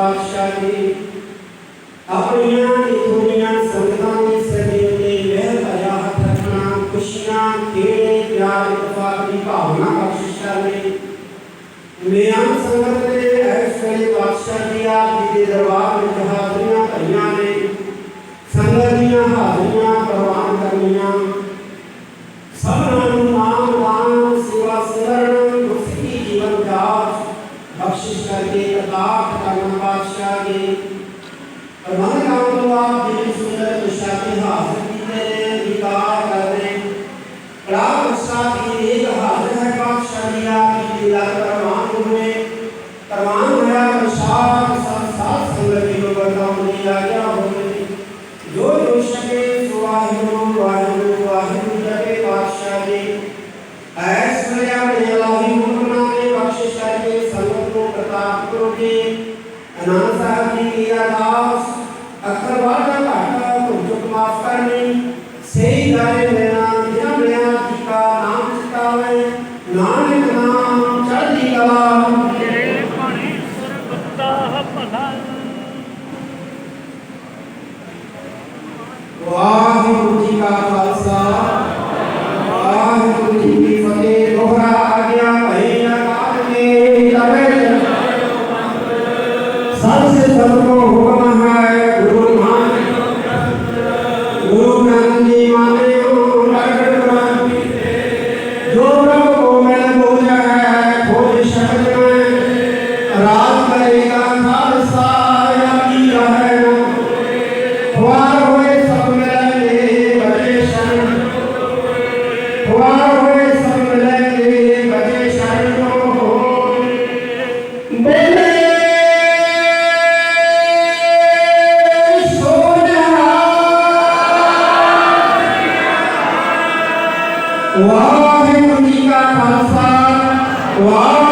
पातशाह जी अपनियां इथोनियां संगतां की सदैव ने महल आया हथ रखना खुशियां खेड़े प्यार इतफाक की भावना बख्शिश करने मेआन संगत ने ऐश्वर्य पातशाह जी आप जी के दरबार में हाजरियां भरियां ने संगत दियां हाजरियां प्रवान करनियां सबनां नूं नाम दान सेवा सिमरन गुरसिੱਖੀ जीवन जाच बख्शिश करके अताक करना पातशाह जी प्रबंध काम तो आप जी सुंदर कुशाती हाजिर कीते ने विकार करने प्राप्त प्रसाद की एक हाजिर है पातशाह जी आप जी लीला प्रमाण हुए प्रमाण होया प्रसाद संसार संगत की बरदाम दिया गया होने जो जो सके सुवाहिगुरु वाहिगुरु वाहिगुरु जपे पातशाह जी ऐश्वर्या इलाही हुक्मनामे बख्शिश करके संगत को प्रताप करोगे आनंद साहब जी की अरदास अखर वादा घाटा भुगत माफ करनी सही गारे लेना बिना बिना जी का नाम चितावे नानक नाम चढ़ती कला तेरे पानी सुरगता भला वाहिगुरु जी का खालसा वाहिगुरु जी की फतेह दोहरा आ गया भई अकाल में तबे सबसे सबको हुक्म है गुरु मान गुरु ग्रंथ जी माने जो प्रभु को मैं बोझ है खोज शब्द में राज करेगा खालसा या की रहे ख्वार हुए सब मिलेंगे बचे शरण ख्वार हुए सब मिलेंगे बचे शरण बेले वाहिगुरु जी का खालसा वाह